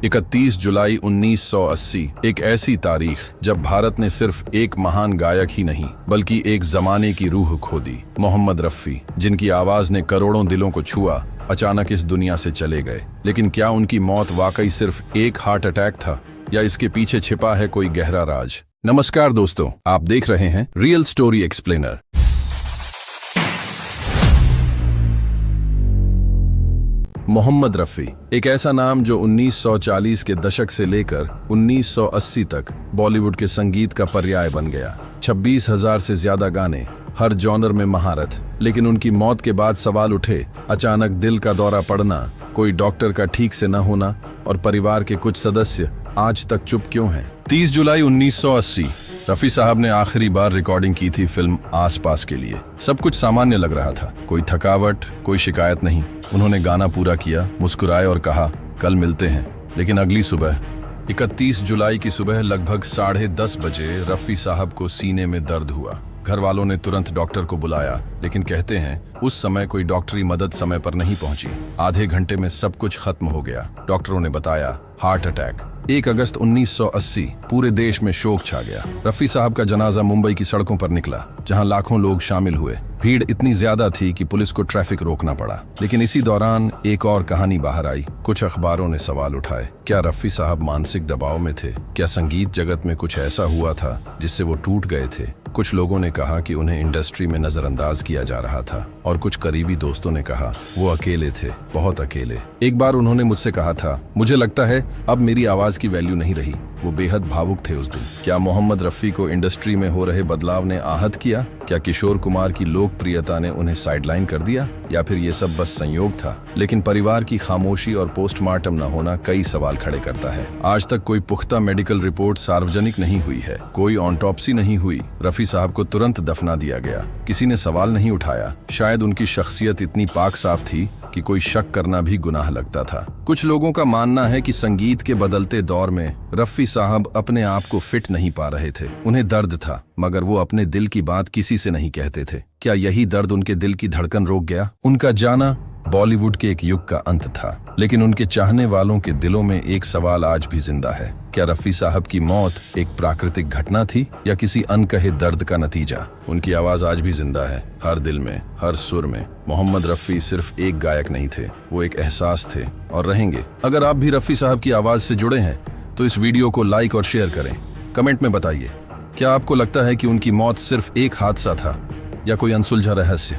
31 जुलाई 1980 एक ऐसी तारीख जब भारत ने सिर्फ एक महान गायक ही नहीं बल्कि एक जमाने की रूह खो दी। मोहम्मद रफ़ी, जिनकी आवाज ने करोड़ों दिलों को छुआ, अचानक इस दुनिया से चले गए। लेकिन क्या उनकी मौत वाकई सिर्फ एक हार्ट अटैक था या इसके पीछे छिपा है कोई गहरा राज? नमस्कार दोस्तों, आप देख रहे हैं real story explainer. Mohammad Rafi एक ऐसा नाम जो 1940 के दशक से लेकर 1980 तक बॉलीवुड के संगीत का पर्याय बन गया। 26,000 से ज्यादा गाने, हर जॉनर में महारत। लेकिन उनकी मौत के बाद सवाल उठे, अचानक दिल का दौरा पड़ना, कोई डॉक्टर का ठीक से न होना और परिवार के कुछ सदस्य आज तक चुप क्यों हैं? 30 जुलाई 1980 रफ़ी साहब ने आखिरी बार रिकॉर्डिंग की थी फिल्म आसपास के लिए। सब कुछ सामान्य लग रहा था, कोई थकावट, कोई शिकायत नहीं। उन्होंने गाना पूरा किया, मुस्कुराए और कहा, कल मिलते हैं। लेकिन अगली सुबह 31 जुलाई की सुबह लगभग 10:30 बजे रफ़ी साहब को सीने में दर्द हुआ। घर वालों ने तुरंत डॉक्टर को बुलाया, लेकिन कहते हैं उस समय कोई डॉक्टरी मदद समय पर नहीं पहुंची। आधे घंटे में सब कुछ खत्म हो गया। डॉक्टरों ने बताया हार्ट अटैक। 1 अगस्त 1980 पूरे देश में शोक छा गया। रफ़ी साहब का जनाजा मुंबई की सड़कों पर निकला, जहां लाखों लोग शामिल हुए। भीड़ इतनी ज्यादा थी कि पुलिस को ट्रैफिक रोकना पड़ा। लेकिन इसी दौरान एक और कहानी बाहर आई। कुछ अखबारों ने सवाल उठाए, क्या रफ़ी साहब मानसिक दबाव में थे? क्या संगीत जगत में कुछ ऐसा हुआ था जिससे वो टूट गए थे? कुछ लोगों ने कहा कि उन्हें इंडस्ट्री में नजरअंदाज किया जा रहा था और कुछ करीबी दोस्तों ने कहा वो अकेले थे, बहुत अकेले। एक बार उन्होंने मुझसे कहा था, मुझे लगता है अब मेरी आवाज की वैल्यू नहीं रही। वो बेहद भावुक थे उस दिन। क्या मोहम्मद रफ़ी को इंडस्ट्री में हो रहे बदलाव ने आहत किया? क्या किशोर कुमार की लोकप्रियता ने उन्हें साइडलाइन कर दिया? या फिर ये सब बस संयोग था? लेकिन परिवार की खामोशी और पोस्टमार्टम न होना कई सवाल खड़े करता है। आज तक कोई पुख्ता मेडिकल रिपोर्ट सार्वजनिक नहीं हुई है, कोई ऑटोप्सी नहीं हुई। रफ़ी साहब को तुरंत दफना दिया गया, किसी ने सवाल नहीं उठाया। शायद उनकी शख्सियत इतनी पाक साफ थी कि कोई शक करना भी गुनाह लगता था। कुछ लोगों का मानना है कि संगीत के बदलते दौर में रफ़ी साहब अपने आप को फिट नहीं पा रहे थे। उन्हें दर्द था, मगर वो अपने दिल की बात किसी से नहीं कहते थे। क्या यही दर्द उनके दिल की धड़कन रोक गया? उनका जाना बॉलीवुड के एक युग का अंत था, लेकिन उनके चाहने वालों के दिलों में एक सवाल आज भी जिंदा है। क्या रफ़ी साहब की मौत एक प्राकृतिक घटना थी या किसी अनकहे दर्द का नतीजा? उनकी आवाज आज भी जिंदा है, हर दिल में, हर सुर में। मोहम्मद रफ़ी सिर्फ एक गायक नहीं थे, वो एक एहसास थे और रहेंगे। अगर आप भी रफ़ी साहब की आवाज से जुड़े हैं तो इस वीडियो को लाइक और शेयर करें। कमेंट में बताइए, क्या आपको लगता है कि उनकी मौत सिर्फ एक हादसा था या कोई अनसुलझा रहस्य?